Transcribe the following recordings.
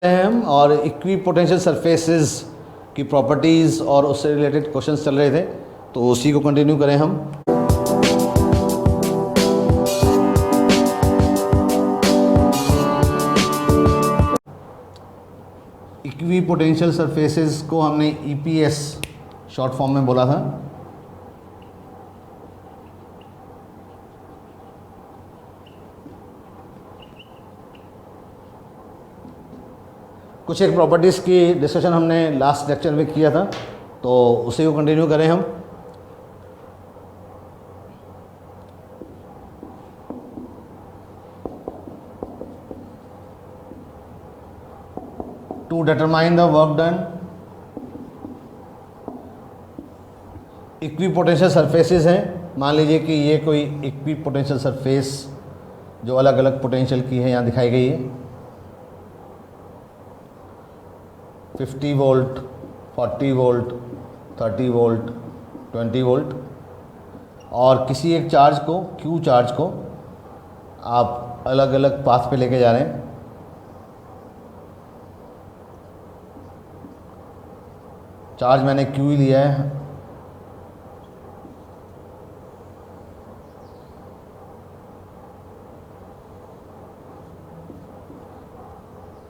हम और equi potential surfaces की प्रॉपर्टीज़ और उससे रिलेटेड क्वेश्चंस चल रहे थे, तो उसी को कंटिन्यू करें हम। इक्वी पोटेंशियल सरफेसेस को हमने ईपीएस शॉर्ट फॉर्म में बोला था। कुछ एक प्रॉपर्टीज़ की डिस्कशन हमने लास्ट लेक्चर में किया था, तो उसी को कंटिन्यू करें हम। To determine the work done, equipotential surfaces हैं। मान लीजिए कि ये कोई इक्वी पोटेंशियल सरफेस जो अलग अलग पोटेंशियल की है यहाँ दिखाई गई है। 50 वोल्ट, 40 वोल्ट, 30 वोल्ट, 20 वोल्ट, और किसी एक चार्ज को, क्यू चार्ज को आप अलग अलग पाथ पे लेके जा रहे हैं। चार्ज मैंने क्यू ही लिया है।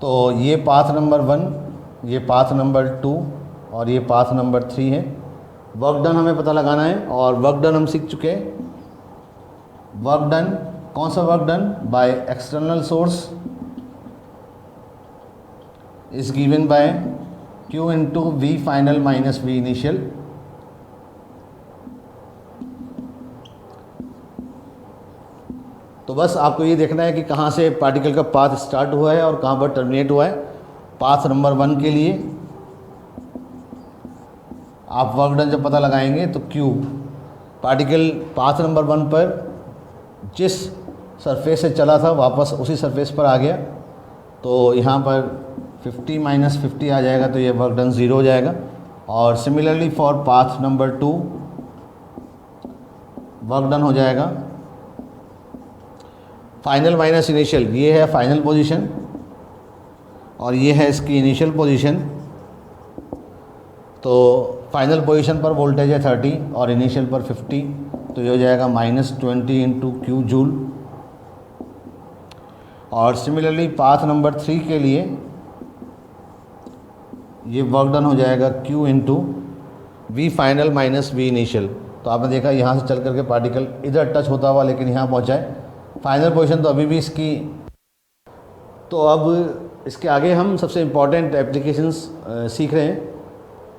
तो ये पाथ नंबर 1, ये पाथ नंबर 2 और ये पाथ नंबर 3 है। वर्क डन हमें पता लगाना है, और वर्क डन हम सीख चुके हैं। वर्क डन, कौन सा work done? By external source is given by Q into V final minus V initial. तो बस आपको ये देखना है कि कहाँ से पार्टिकल का पाथ स्टार्ट हुआ है और कहाँ पर टर्मिनेट हुआ है। पाथ नंबर 1 के लिए आप वर्क डन जब पता लगाएंगे तो Q, पार्टिकल पाथ नंबर 1 पर जिस सरफेस से चला था वापस उसी सरफेस पर आ गया, तो यहाँ पर 50 माइनस 50 आ जाएगा, तो ये वर्क डन 0 हो जाएगा। और similarly for path number 2 work done हो जाएगा फाइनल माइनस इनिशियल। ये है फाइनल पोजीशन और ये है इसकी इनिशियल पोजीशन। तो फाइनल पोजीशन पर वोल्टेज है 30 और इनिशियल पर 50, तो ये हो जाएगा -20 इंटू क्यू जूल। और सिमिलरली पाथ नंबर 3 के लिए ये वर्क डन हो जाएगा Q into V final minus V initial. तो आपने देखा यहाँ से चल करके पार्टिकल इधर टच होता हुआ लेकिन यहाँ पहुँचा है। फाइनल पोजीशन तो अभी भी इसकी। तो अब इसके आगे हम सबसे इम्पॉर्टेंट एप्लीकेशंस सीख रहे हैं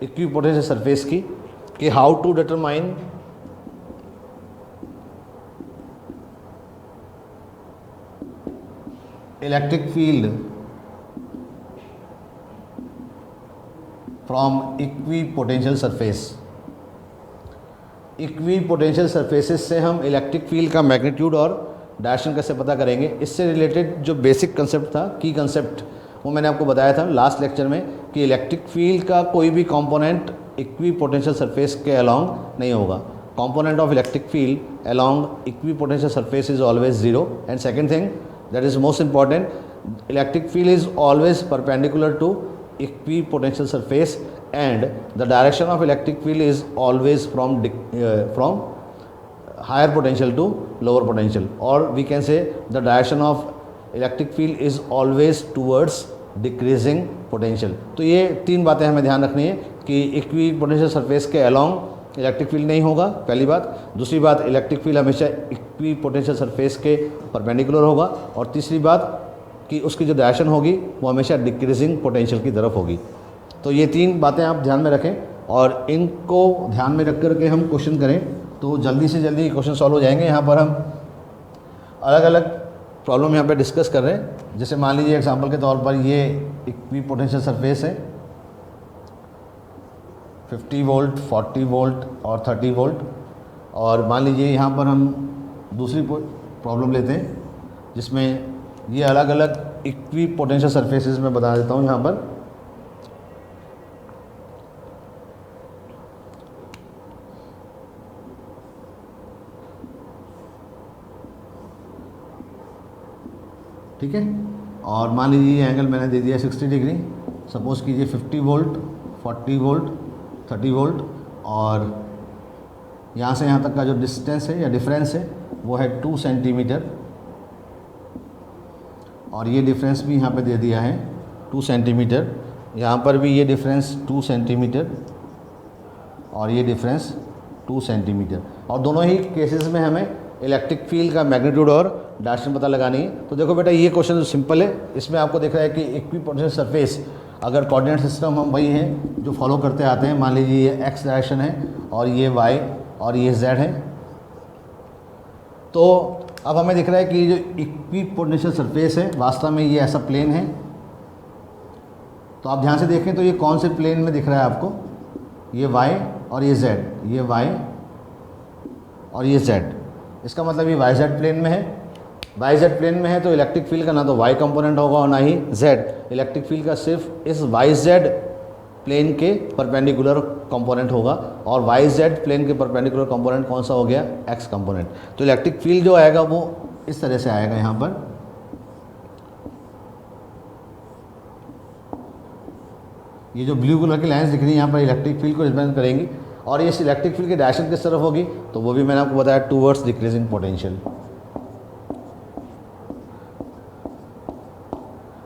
इक्वी पोटेंशियल सरफेस की, कि how to determine electric field from equipotential surface. Equipotential surfaces से हम इलेक्ट्रिक फील्ड का मैग्नीट्यूड और डायरेक्शन कैसे पता करेंगे। इससे रिलेटेड जो बेसिक कंसेप्ट था, की कंसेप्ट, वो मैंने आपको बताया था लास्ट लेक्चर में, कि इलेक्ट्रिक फील्ड का कोई भी कंपोनेंट इक्वी पोटेंशियल सरफेस के अलोंग नहीं होगा। Component of electric field along equipotential surface is always 0। And second thing that is most important, electric field is always perpendicular to equipotential surface and the direction of electric field is always from higher potential to lower potential, or we can say the direction of electric field is always towards decreasing potential। तो ये 3 बातें हमें ध्यान रखनी है कि equipotential surface के along electric field नहीं होगा, पहली बात। दूसरी बात, इलेक्ट्रिक फील्ड हमेशा इक्विपोटेंशियल सरफेस के परपेंडिकुलर होगा। और तीसरी बात कि उसकी जो डायरेक्शन होगी वो हमेशा डिक्रीजिंग पोटेंशियल की तरफ होगी। तो ये 3 बातें आप ध्यान में रखें, और इनको ध्यान में रख कर के हम क्वेश्चन करें तो जल्दी से जल्दी क्वेश्चन सॉल्व हो जाएंगे। यहाँ पर हम अलग अलग प्रॉब्लम यहाँ पे डिस्कस कर रहे हैं। जैसे मान लीजिए एग्जांपल के तौर पर ये इक्वी पोटेंशियल सरफेस है, 50 वोल्ट, 40 वोल्ट और 30 वोल्ट। और मान लीजिए यहाँ पर हम दूसरी प्रॉब्लम लेते हैं जिसमें ये अलग अलग इक्वी पोटेंशियल सरफेसेस में बता देता हूँ। यहाँ पर ठीक है, और मान लीजिए ये एंगल मैंने दे दिया 60 डिग्री, सपोज़ कीजिए 50 वोल्ट, 40 वोल्ट, 30 वोल्ट, और यहाँ से यहाँ तक का जो डिस्टेंस है या डिफरेंस है वो है 2 सेंटीमीटर, और ये डिफरेंस भी यहाँ पे दे दिया है 2 सेंटीमीटर, यहाँ पर भी ये डिफरेंस 2 सेंटीमीटर और ये डिफरेंस 2 सेंटीमीटर, और दोनों ही केसेस में हमें इलेक्ट्रिक फील्ड का मैग्नीट्यूड और डायरेक्शन पता लगानी है। तो देखो बेटा ये क्वेश्चन जो सिंपल है, इसमें आपको दिख रहा है कि इक्विपोटेंशियल सरफेस, अगर कोऑर्डिनेट सिस्टम हम वही हैं जो फॉलो करते आते हैं, मान लीजिए ये एक्स डायरेक्शन है और ये वाई और ये जेड है, तो अब हमें दिख रहा है कि जो इक्विपोटेंशियल सरफेस है वास्तव में ये ऐसा प्लेन है। तो आप ध्यान से देखें तो ये कौन से प्लेन में दिख रहा है आपको, ये वाई और ये जेड, ये वाई और ये जेड, इसका मतलब ये वाई जेड प्लेन में है। वाई जेड प्लेन में है तो इलेक्ट्रिक फील्ड का ना तो वाई कंपोनेंट होगा और ना ही जेड, इलेक्ट्रिक फील्ड का सिर्फ इस वाई जेड प्लेन के परपेंडिकुलर कंपोनेंट होगा, और वाई जेड प्लेन के परपेंडिकुलर कंपोनेंट कौन सा हो गया, एक्स कंपोनेंट। तो इलेक्ट्रिक फील्ड जो आएगा वो इस तरह से आएगा, यहाँ पर ये जो ब्लू कलर की लाइंस दिख रही है यहाँ पर इलेक्ट्रिक फील्ड को रिप्रेजेंट करेंगी, और इस इलेक्ट्रिक फील्ड की डायरेक्शन किस तरफ होगी, तो वो भी मैंने आपको बताया टूवर्ड्स डिक्रीजिंग पोटेंशियल।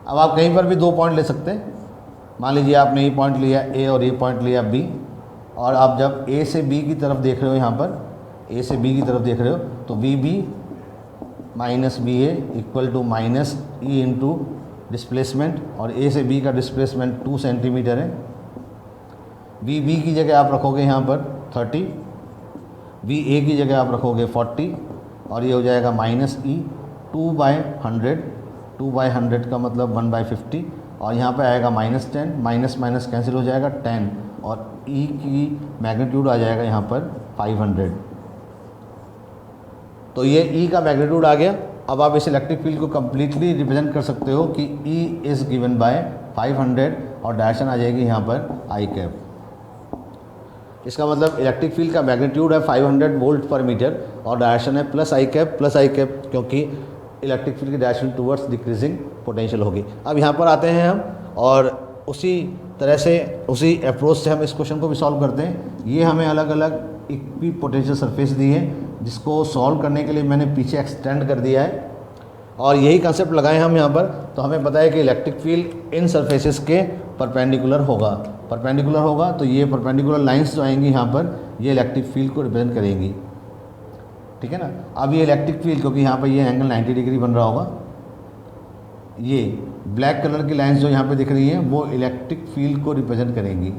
अब आप कहीं पर भी 2 पॉइंट ले सकते हैं, मान लीजिए आपने ये पॉइंट लिया ए और ये पॉइंट लिया बी, और आप जब ए से बी की तरफ देख रहे हो, यहाँ पर ए से बी की तरफ देख रहे हो, तो V B minus B A equal to minus E into displacement, और ए से बी का डिस्प्लेसमेंट 2 सेंटीमीटर है। वी बी की जगह आप रखोगे यहाँ पर 30, वी ए की जगह आप रखोगे 40, और ये हो जाएगा माइनस ई 2/100, 2/100 का मतलब 1/50, और यहाँ पे आएगा -10, माइनस माइनस कैंसिल हो जाएगा 10, और ई की मैग्नीट्यूड आ जाएगा यहाँ पर 500। तो ये ई का मैग्नीट्यूड आ गया। अब आप इस इलेक्ट्रिक फील्ड को कम्प्लीटली रिप्रेजेंट कर सकते हो कि ई इज़ गिवन बाय 500, और डायरेक्शन आ जाएगी यहाँ पर आई कैप। इसका मतलब इलेक्ट्रिक फील्ड का मैग्नीट्यूड है 500 वोल्ट पर मीटर, और डायरेक्शन है प्लस आई कैप, क्योंकि इलेक्ट्रिक फील्ड की डायरेक्शन टूवर्ड्स डिक्रीजिंग पोटेंशियल होगी। अब यहाँ पर आते हैं हम, और उसी तरह से उसी अप्रोच से हम इस क्वेश्चन को भी सॉल्व करते हैं। ये हमें अलग अलग इक्विपोटेंशियल सरफेस दी है, जिसको सॉल्व करने के लिए मैंने पीछे एक्सटेंड कर दिया है, और यही कंसेप्ट लगाए हम यहाँ पर। तो हमें पता है कि इलेक्ट्रिक फील्ड इन सरफेसेस के परपेंडिकुलर होगा, तो ये परपेंडिकुलर लाइंस जो आएंगी यहाँ पर, ये इलेक्ट्रिक फील्ड को रिप्रेजेंट करेंगी, ठीक है ना। अब ये इलेक्ट्रिक फील्ड, क्योंकि यहाँ पर ये एंगल 90 डिग्री बन रहा होगा, ये ब्लैक कलर की लाइंस जो यहाँ पे दिख रही हैं वो इलेक्ट्रिक फील्ड को रिप्रेजेंट करेंगी।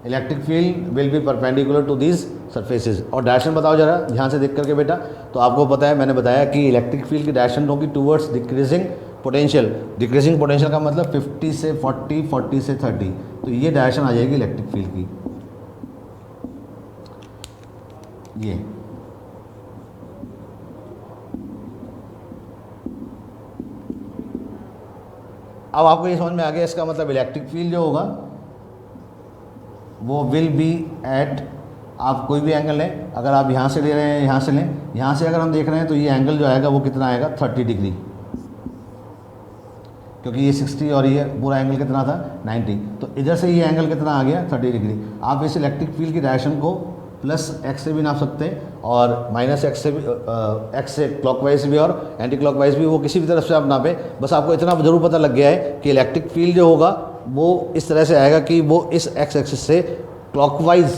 Electric field will be perpendicular to these surfaces. और डायरेक्शन बताओ जरा ध्यान से देख करके बेटा। तो आपको पता है, मैंने बताया कि इलेक्ट्रिक फील्ड की डायरेक्शन होगी towards decreasing potential. Decreasing potential का मतलब 50 से 40, 40 से 30, तो ये डायरेक्शन आ जाएगी इलेक्ट्रिक फील्ड की। ये अब आपको ये समझ में आ गया, इसका मतलब इलेक्ट्रिक फील्ड जो होगा वो विल बी एट, आप कोई भी एंगल लें, अगर आप यहाँ से ले रहे हैं, यहाँ से लें, यहाँ से अगर हम देख रहे हैं तो ये एंगल जो आएगा वो कितना आएगा 30 डिग्री, क्योंकि ये 60 और ये पूरा एंगल कितना था 90, तो इधर से ये एंगल कितना आ गया 30 डिग्री। आप इस इलेक्ट्रिक फील्ड की डायरेक्शन को प्लस एक्स से भी नाप सकते हैं और माइनस एक्स से भी, एक्स से क्लॉकवाइज भी और एंटी क्लॉकवाइज भी, वो किसी भी तरफ से आप नापें, बस आपको इतना जरूर पता लग गया है कि इलेक्ट्रिक फील्ड जो होगा वो इस तरह से आएगा कि वो इस एक्स एक्सिस से क्लॉकवाइज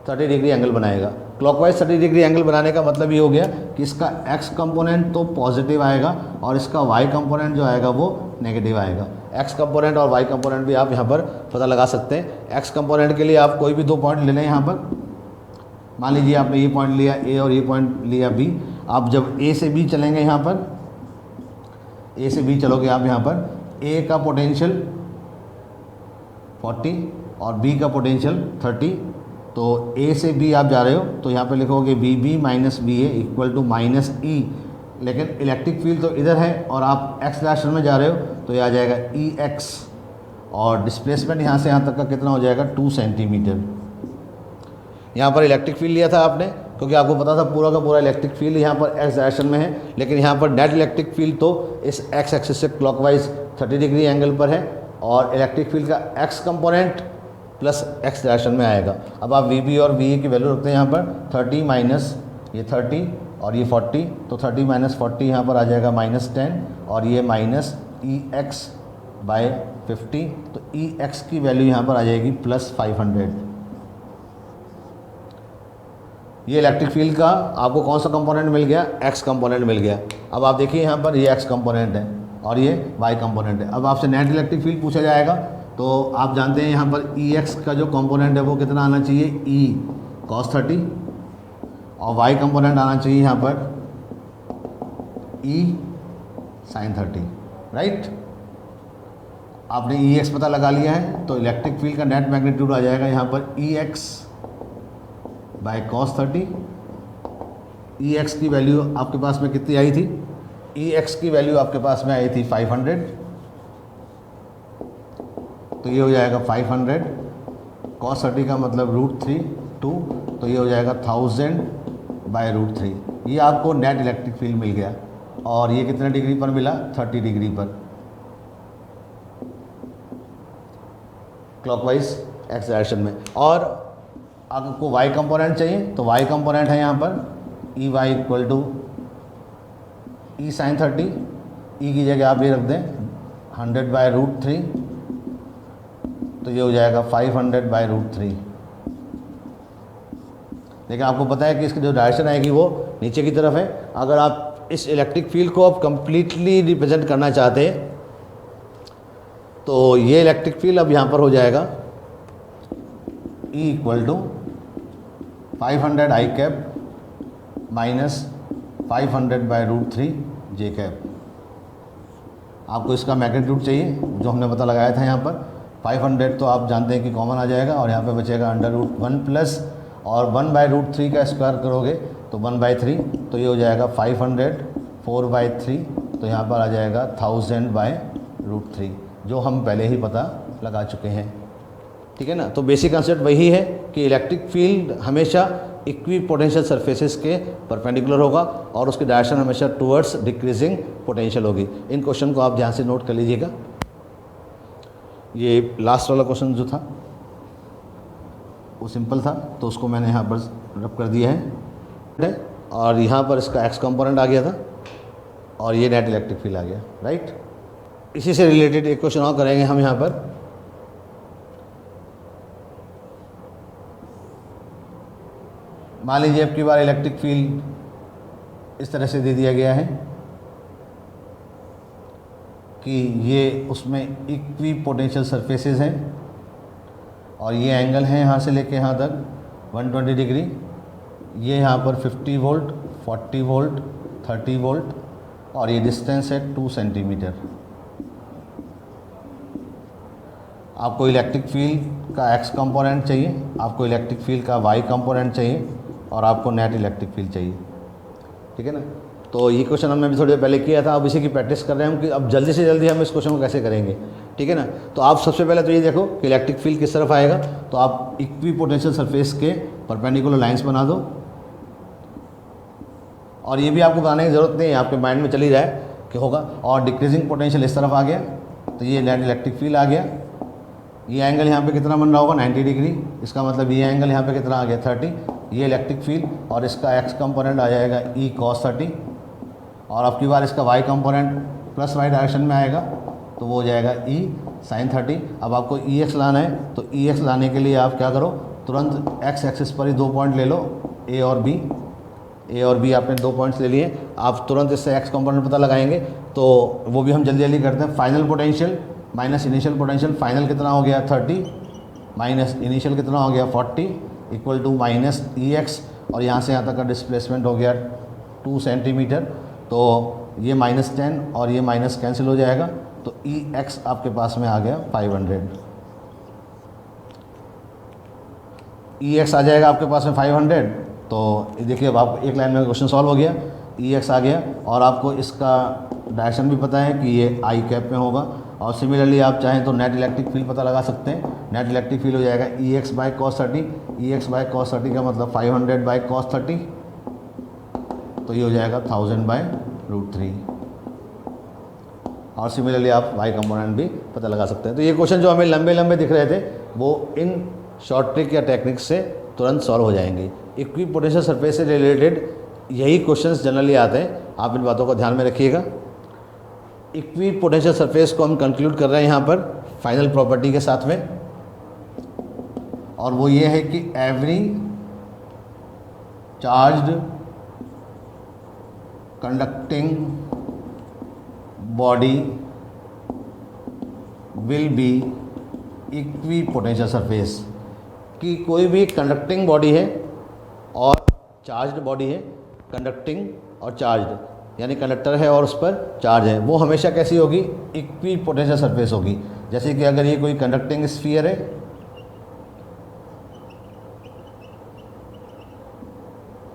30 डिग्री एंगल बनाएगा। क्लॉकवाइज 30 डिग्री एंगल बनाने का मतलब ये हो गया कि इसका एक्स कंपोनेंट तो पॉजिटिव आएगा और इसका वाई कंपोनेंट जो आएगा वो नेगेटिव आएगा। एक्स कंपोनेंट और वाई कंपोनेंट भी आप यहाँ पर पता लगा सकते हैं। एक्स कंपोनेंट के लिए आप कोई भी 2 पॉइंट ले लें यहाँ पर, मान लीजिए आपने ये पॉइंट लिया ए और ये पॉइंट लिया बी। आप जब ए से बी चलेंगे यहाँ पर, ए से बी चलोगे आप यहाँ पर, ए का पोटेंशियल 40 और बी का पोटेंशियल 30, तो ए से बी आप जा रहे हो तो यहाँ पे लिखोगे B B minus B A equal to minus E, लेकिन इलेक्ट्रिक फील्ड तो इधर है और आप एक्स डायरेक्शन में जा रहे हो तो ये आ जाएगा ई एक्स, और डिस्प्लेसमेंट यहाँ से यहाँ तक का कितना हो जाएगा 2 सेंटीमीटर। यहाँ पर इलेक्ट्रिक फील्ड लिया था आपने क्योंकि आपको पता था पूरा का पूरा इलेक्ट्रिक फील्ड यहाँ पर एक्स डायरेक्शन में है, लेकिन यहाँ पर नेट इलेक्ट्रिक फील्ड तो इस एक्स एक्सिस से क्लॉकवाइज 30 डिग्री एंगल पर है और इलेक्ट्रिक फील्ड का x component plus x direction में आएगा। अब आप वी बी और वी ए की वैल्यू रखते हैं यहाँ पर 30 माइनस ये 30 और ये 40, तो 30 माइनस 40 यहाँ पर आ जाएगा -10 और ये माइनस ई एक्स बाय 50, तो ई एक्स की वैल्यू यहाँ पर आ जाएगी +500। ये इलेक्ट्रिक फील्ड का आपको कौन सा कंपोनेंट मिल गया, एक्स कंपोनेंट मिल गया। अब आप देखिए यहाँ पर ये एक्स कंपोनेंट है और ये वाई कंपोनेंट है। अब आपसे नेट इलेक्ट्रिक फील्ड पूछा जाएगा तो आप जानते हैं यहाँ पर ई एक्स का जो कंपोनेंट है वो कितना आना चाहिए, ई cos 30, और वाई कंपोनेंट आना चाहिए यहाँ पर ई sin 30, राइट। आपने ई एक्स पता लगा लिया है तो इलेक्ट्रिक फील्ड का नेट मैग्नीट्यूड आ जाएगा यहाँ पर ई x bye cos 30। E x की वैल्यू आपके पास में कितनी आई थी, ई एक्स की वैल्यू आपके पास में आई थी 500, तो ये हो जाएगा 500 cos 30 का मतलब √3 2, तो ये हो जाएगा 1000 बाय √3। ये आपको नेट इलेक्ट्रिक फील्ड मिल गया और ये कितने डिग्री पर मिला, 30 डिग्री पर क्लॉकवाइज एक्स डायरेक्शन में। और आपको वाई कंपोनेंट चाहिए तो वाई कंपोनेंट है यहाँ पर E Y equal to E sin 30, E की जगह आप ये रख दें 100 बाय √3, तो ये हो जाएगा 500 बाय √3। लेकिन आपको पता है कि इसकी जो डायरेक्शन आएगी वो नीचे की तरफ है। अगर आप इस इलेक्ट्रिक फील्ड को आप कंप्लीटली रिप्रेजेंट करना चाहते हैं तो ये इलेक्ट्रिक फील्ड अब यहाँ पर हो जाएगा E equal to 500 I cap minus 500 by √3 J cap. आपको इसका मैग्नीट्यूड चाहिए जो हमने पता लगाया था यहाँ पर 500, तो आप जानते हैं कि कॉमन आ जाएगा और यहाँ पे बचेगा √1 प्लस, और 1 बाय √3 का स्क्वायर करोगे तो 1/3, तो ये हो जाएगा 500 4/3, तो यहाँ पर आ जाएगा 1000 बाय √3, जो हम पहले ही पता लगा चुके हैं। ठीक है ना। तो बेसिक कंसेप्ट वही है कि इलेक्ट्रिक फील्ड हमेशा इक्वी पोटेंशियल सरफेसेस के परपेंडिकुलर होगा और उसकी डायरेक्शन हमेशा टुवर्ड्स डिक्रीजिंग पोटेंशियल होगी। इन क्वेश्चन को आप ध्यान से नोट कर लीजिएगा। ये लास्ट वाला क्वेश्चन जो था वो सिंपल था, तो उसको मैंने यहाँ पर रब कर दिया है और यहाँ पर इसका एक्स कंपोनेंट आ गया था और ये नेट इलेक्ट्रिक फील्ड आ गया, राइट। इसी से रिलेटेड एक क्वेश्चन और करेंगे हम यहाँ पर। मान लीजिए अब की बार इलेक्ट्रिक फील्ड इस तरह से दे दिया गया है कि ये उसमें इक्वी पोटेंशियल सरफेसेस हैं और ये एंगल है यहाँ से लेके यहाँ तक 120 डिग्री। ये यहाँ पर 50 वोल्ट, 40 वोल्ट, 30 वोल्ट और ये डिस्टेंस है 2 सेंटीमीटर। आपको इलेक्ट्रिक फील्ड का एक्स कंपोनेंट चाहिए, आपको इलेक्ट्रिक फील्ड का वाई कंपोनेंट चाहिए और आपको नेट इलेक्ट्रिक फील्ड चाहिए। ठीक है ना। तो ये क्वेश्चन हमने अभी थोड़ी देर पहले किया था, अब इसी की प्रैक्टिस कर रहे हैं हम कि अब जल्दी से जल्दी हम इस क्वेश्चन को कैसे करेंगे। ठीक है ना। तो आप सबसे पहले तो ये देखो कि इलेक्ट्रिक फील्ड किस तरफ आएगा, तो आप इक्वी पोटेंशियल सरफेस के परपेंडिकुलर लाइंस बना दो और ये भी आपको बनाने की ज़रूरत नहीं है, आपके माइंड में चल ही रहा है कि होगा। और डिक्रीजिंग पोटेंशियल इस तरफ आ गया तो ये नेट इलेक्ट्रिक फील्ड आ गया। ये एंगल यहाँ पे कितना बन रहा होगा 90 डिग्री, इसका मतलब ये एंगल यहाँ पे कितना आ गया 30, ये इलेक्ट्रिक फील्ड और इसका एक्स कंपोनेंट आ जाएगा E cos 30 और अब की बार इसका Y component plus Y direction में आएगा तो वो हो जाएगा E sin 30। अब आपको ई एक्स लाना है तो ई एक्स लाने के लिए आप क्या करो, तुरंत एक्स एक्सिस पर ही 2 पॉइंट ले लो ए और बी आपने 2 पॉइंट्स ले लिए। आप तुरंत इससे एक्स कंपोनेंट पता लगाएंगे तो वो भी हम जल्दी जल्दी करते हैं। Final potential minus initial potential, final कितना हो गया 30 माइनस इनिशियल कितना हो गया 40 equal to minus E X और यहाँ से यहाँ तक का डिस्प्लेसमेंट हो गया 2 सेंटीमीटर। तो ये -10 और ये माइनस कैंसिल हो जाएगा तो ई एक्स आपके पास में आ गया 500। ई एक्स आ जाएगा आपके पास में 500। तो देखिए अब आप एक लाइन में क्वेश्चन सॉल्व हो गया, ई एक्स आ गया और आपको इसका डायरेक्शन भी पता है कि ये आई कैप में होगा। और सिमिलरली आप चाहें तो नेट इलेक्ट्रिक फील्ड पता लगा सकते हैं। नेट इलेक्ट्रिक फील्ड हो जाएगा E X by cos 30। E X by cos 30 का मतलब 500 बाई कॉस 30, तो ये हो जाएगा 1000 बाई √3। और सिमिलरली आप वाई कंपोनेंट भी पता लगा सकते हैं। तो ये क्वेश्चन जो हमें लंबे लंबे दिख रहे थे वो इन शॉर्ट ट्रिक या टेक्निक से तुरंत सॉल्व हो जाएंगे। इक्विपोटेंशियल सरफेस से रिलेटेड यही क्वेश्चंस जनरली आते हैं, आप इन बातों को ध्यान में रखिएगा। इक्विपोटेंशियल सरफेस को हम कंक्लूड कर रहे हैं यहाँ पर फाइनल प्रॉपर्टी के साथ में, और वो ये है कि every charged conducting body will be equipotential surface, कि कोई भी कंडक्टिंग बॉडी है और चार्ज्ड बॉडी है, कंडक्टिंग और चार्ज्ड, यानी कंडक्टर है और उस पर चार्ज है, वो हमेशा कैसी होगी? इक्विपोटेंशियल सरफेस होगी। जैसे कि अगर ये कोई कंडक्टिंग स्फीयर है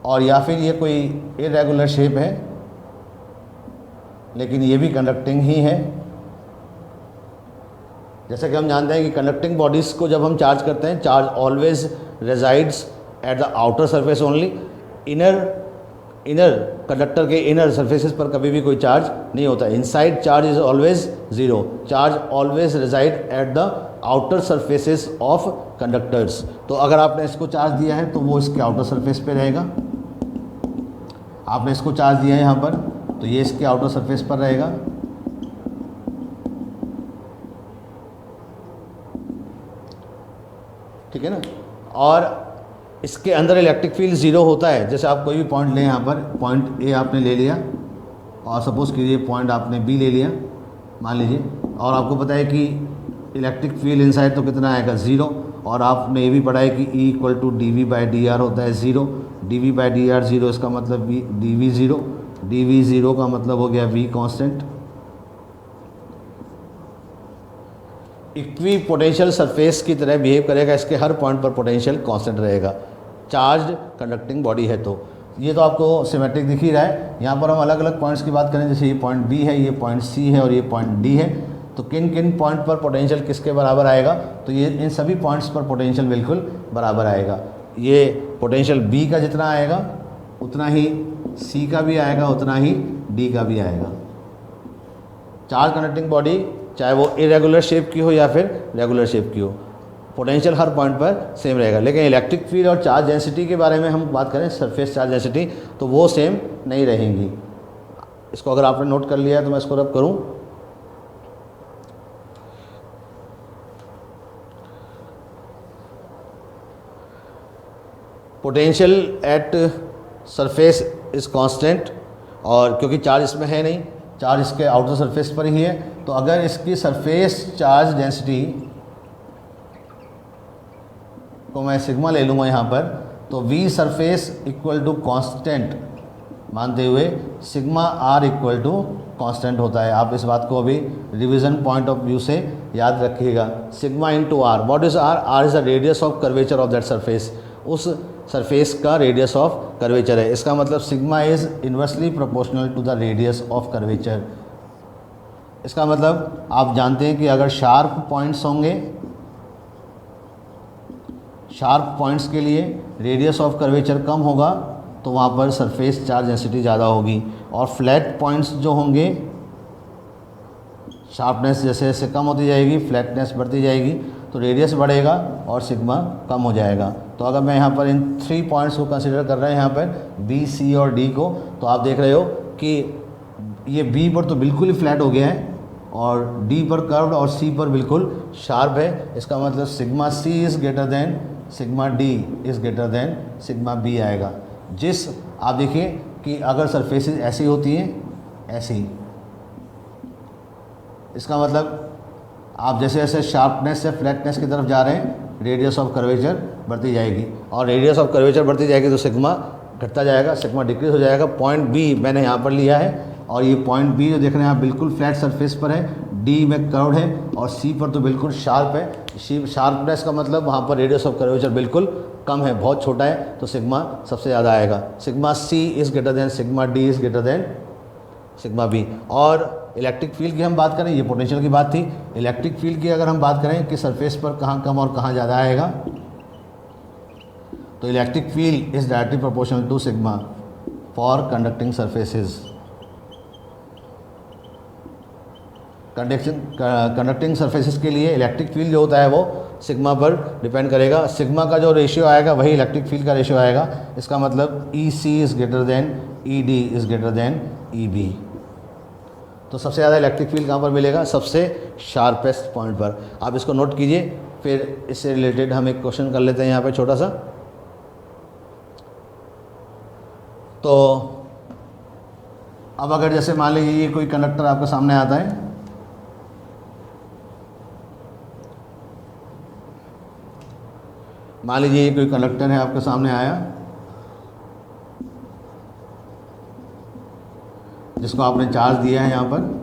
और या फिर ये कोई इरेगुलर शेप है लेकिन ये भी कंडक्टिंग ही है। जैसे कि हम जानते हैं कि कंडक्टिंग बॉडीज़ को जब हम चार्ज करते हैं, charge always resides at the outer surface only. Inner conductor के इनर सरफेसेस पर कभी भी कोई चार्ज नहीं होता। Inside charge is always zero. Charge always reside at the outer surfaces of conductors. तो अगर आपने इसको चार्ज दिया है तो वो इसके आउटर सरफेस पे रहेगा। आपने इसको चार्ज दिया है यहाँ पर तो ये इसके आउटर सरफेस पर रहेगा। ठीक है ना। और इसके अंदर इलेक्ट्रिक फील्ड ज़ीरो होता है। जैसे आप कोई भी पॉइंट लें, यहाँ पर पॉइंट ए आपने ले लिया और सपोज़ कीजिए पॉइंट आपने बी ले लिया मान लीजिए, और आपको पता है कि इलेक्ट्रिक फील्ड इनसाइड तो कितना आएगा? ज़ीरो। और आपने ये भी पढ़ा है कि E इक्वल टू dV/dr होता है ज़ीरो। dV/dr ज़ीरो, इसका मतलब dV ज़ीरो। dV ज़ीरो का मतलब हो गया V constant. Equi potential surface की तरह बिहेव करेगा, इसके हर पॉइंट पर पोटेंशियल कांस्टेंट रहेगा। चार्ज कंडक्टिंग बॉडी है तो ये तो आपको सिमेट्रिक दिख ही रहा है। यहाँ पर हम अलग अलग पॉइंट्स की बात करें, जैसे ये पॉइंट बी है, ये पॉइंट सी है और ये पॉइंट डी है, तो किन किन पॉइंट पर पोटेंशियल किसके बराबर आएगा? तो ये इन सभी पॉइंट्स पर पोटेंशियल बिल्कुल बराबर आएगा। ये पोटेंशियल बी का जितना आएगा उतना ही सी का भी आएगा, उतना ही डी का भी आएगा। चार्ज कंडक्टिंग बॉडी चाहे वो इरेगुलर शेप की हो या फिर रेगुलर शेप की हो, पोटेंशियल हर पॉइंट पर सेम रहेगा। लेकिन इलेक्ट्रिक फील्ड और चार्ज डेंसिटी के बारे में हम बात करें, सरफेस चार्ज डेंसिटी, तो वो सेम नहीं रहेंगी। इसको अगर आपने नोट कर लिया है तो मैं इसको रब करूं। Potential at surface is constant, और क्योंकि चार्ज इसमें है नहीं, चार्ज इसके आउटर सरफेस पर ही है, तो अगर इसकी सरफेस चार्ज डेंसिटी को मैं सिग्मा ले लूँगा यहाँ पर, तो V surface equal to constant मानते हुए sigma R equal to constant होता है। आप इस बात को अभी रिवीजन पॉइंट ऑफ व्यू से याद रखिएगा। Sigma into R, what is R? R is the radius of curvature of that surface, उस सरफेस का रेडियस ऑफ कर्वेचर है। इसका मतलब sigma is inversely proportional to the radius of curvature. इसका मतलब आप जानते हैं कि अगर शार्प पॉइंट्स होंगे, शार्प पॉइंट्स के लिए रेडियस ऑफ कर्वेचर कम होगा तो वहाँ पर सरफेस चार्ज डेंसिटी ज़्यादा होगी, और फ्लैट पॉइंट्स जो होंगे, शार्पनेस जैसे जैसे कम होती जाएगी फ्लैटनेस बढ़ती जाएगी, तो रेडियस बढ़ेगा और सिग्मा कम हो जाएगा। तो अगर मैं यहाँ पर इन 3 पॉइंट्स को कंसिडर कर रहे हैं यहाँ पर बी, सी और डी को, तो आप देख रहे हो कि ये बी पर तो बिल्कुल ही फ्लैट हो गया है और डी पर कर्व्ड और सी पर बिल्कुल शार्प है। इसका मतलब sigma C is greater than sigma D is greater than sigma B आएगा। जिस आप देखिए कि अगर सरफेसेस ऐसी होती हैं, ऐसी, इसका मतलब आप जैसे जैसे शार्पनेस से फ्लैटनेस की तरफ जा रहे हैं, रेडियस ऑफ कर्वेचर बढ़ती जाएगी, और रेडियस ऑफ कर्वेचर बढ़ती जाएगी तो सिग्मा घटता जाएगा, सिग्मा डिक्रीज हो जाएगा। पॉइंट बी मैंने यहाँ पर लिया है, और ये पॉइंट बी जो देख रहे हैं आप बिल्कुल फ्लैट सरफेस पर है, डी में कर्व्ड है और सी पर तो बिल्कुल शार्प है। शार्पनेस का मतलब वहाँ पर रेडियस ऑफ कर्वेचर बिल्कुल कम है, बहुत छोटा है, तो सिग्मा सबसे ज़्यादा आएगा। Sigma C is greater than sigma D is greater than sigma B. और इलेक्ट्रिक फील्ड की हम बात करें, ये पोटेंशियल की बात थी। इलेक्ट्रिक फील्ड की अगर हम बात करें कि सरफेस पर कहाँ कम और कहाँ ज़्यादा आएगा, तो electric field is directly proportional to sigma for conducting surfaces. Conducting surfaces के लिए इलेक्ट्रिक फील्ड जो होता है वो सिग्मा पर डिपेंड करेगा। सिग्मा का जो रेशियो आएगा वही इलेक्ट्रिक फील्ड का रेशियो आएगा। इसका मतलब E C is greater than E D is greater than E B. तो सबसे ज़्यादा इलेक्ट्रिक फील्ड कहाँ पर मिलेगा? सबसे शार्पेस्ट पॉइंट पर। आप इसको नोट कीजिए। फिर इससे रिलेटेड हम एक क्वेश्चन कर लेते हैं यहाँ पे छोटा सा। तो अब अगर जैसे मान लीजिए ये कोई कंडक्टर आपके सामने आता है, मान लीजिए ये कोई कंडक्टर है आपके सामने आया, जिसको आपने चार्ज दिया है यहाँ पर।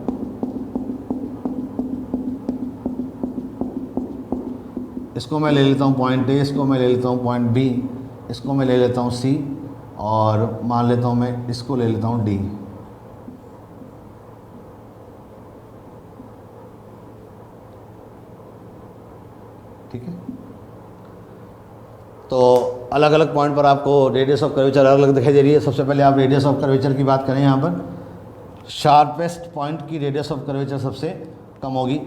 इसको मैं ले लेता हूँ पॉइंट ए, इसको मैं ले लेता हूँ पॉइंट बी, इसको मैं ले लेता हूँ सी, और मान लेता हूँ मैं इसको ले लेता हूँ डी। ठीक है। तो अलग अलग पॉइंट पर आपको रेडियस ऑफ कर्वेचर अलग अलग दिखाई दे रही है। सबसे पहले आप रेडियस ऑफ कर्वेचर की बात करें, यहाँ पर शार्पेस्ट पॉइंट की रेडियस ऑफ कर्वेचर सबसे कम होगी।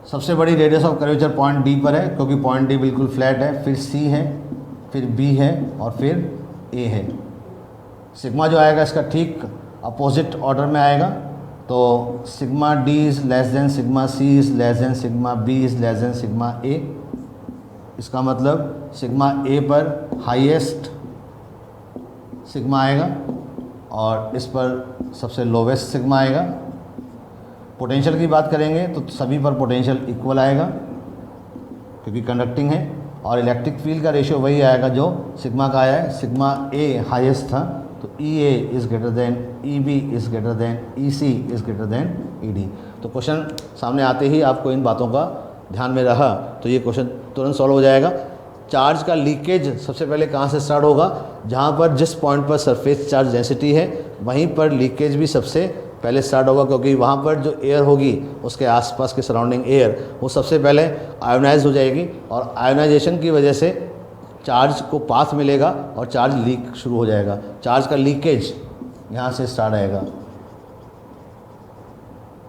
सबसे बड़ी radius of curvature point D पर है, क्योंकि पॉइंट डी बिल्कुल फ्लैट है। फिर सी है, फिर बी है, और फिर ए है। सिग्मा जो आएगा इसका ठीक अपोजिट ऑर्डर में आएगा। तो sigma D is less than sigma C is less than sigma B is less than sigma A. इसका मतलब सिग्मा ए पर हाईएस्ट सिग्मा आएगा और इस पर सबसे लोवेस्ट सिग्मा आएगा। पोटेंशियल की बात करेंगे तो सभी पर पोटेंशियल इक्वल आएगा, क्योंकि कंडक्टिंग है। और इलेक्ट्रिक फील्ड का रेशियो वही आएगा जो सिग्मा का आया है। सिग्मा ए हाईएस्ट था, तो E A is greater than E B is greater than E C is greater than E D. तो क्वेश्चन सामने आते ही आपको इन बातों का ध्यान में रहा तो ये क्वेश्चन तुरंत सॉल्व हो जाएगा। चार्ज का लीकेज सबसे पहले कहाँ से स्टार्ट होगा? जहाँ पर जिस पॉइंट पर सरफेस चार्ज डेंसिटी है वहीं पर लीकेज भी सबसे पहले स्टार्ट होगा, क्योंकि वहाँ पर जो एयर होगी उसके आसपास के सराउंडिंग एयर वो सबसे पहले आयोनाइज हो जाएगी, और आयोनाइजेशन की वजह से चार्ज को पाथ मिलेगा और चार्ज लीक शुरू हो जाएगा। चार्ज का लीकेज यहाँ से स्टार्ट आएगा।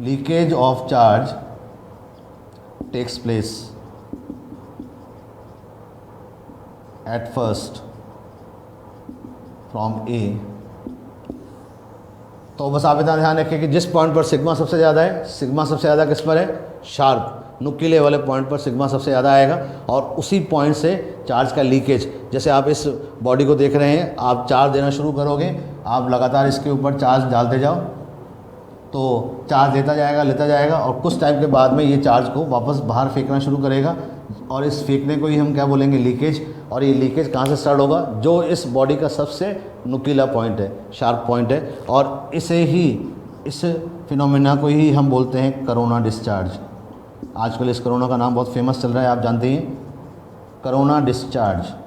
Leakage of charge takes place at first from A. तो बस आप इतना ध्यान रखें कि जिस पॉइंट पर सिग्मा सबसे ज़्यादा है, सिग्मा सबसे ज़्यादा किस पर है? शार्प नुकीले वाले पॉइंट पर सिग्मा सबसे ज़्यादा आएगा, और उसी पॉइंट से चार्ज का लीकेज, जैसे आप इस बॉडी को देख रहे हैं, आप चार्ज देना शुरू करोगे, आप लगातार इसके ऊपर चार्ज डालते जाओ तो चार्ज लेता जाएगा, और कुछ टाइम के बाद में ये चार्ज को वापस बाहर फेंकना शुरू करेगा, और इस फेंकने को ही हम क्या बोलेंगे? लीकेज। और ये लीकेज कहाँ से स्टार्ट होगा? जो इस बॉडी का सबसे नुकीला पॉइंट है, शार्प पॉइंट है, और इस फिनोमेना को ही हम बोलते हैं करोना डिस्चार्ज। आजकल इस कोरोना का नाम बहुत फेमस चल रहा है, आप जानते हैं, corona discharge.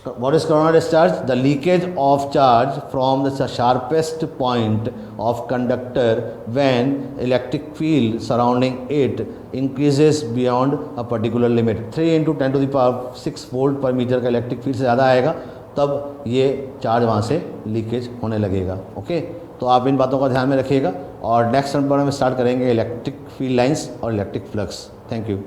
What is corona discharge? The leakage of charge from the sharpest point of conductor when electric field surrounding it increases beyond a particular limit. 3 × 10⁶ volt पर मीटर का इलेक्ट्रिक फील्ड से ज़्यादा आएगा, तब ये चार्ज वहाँ से leakage होने लगेगा। ओके, तो आप इन बातों का ध्यान में रखिएगा, और नेक्स्ट नंबर में स्टार्ट करेंगे इलेक्ट्रिक फील्ड लाइंस और इलेक्ट्रिक फ्लक्स। Thank you.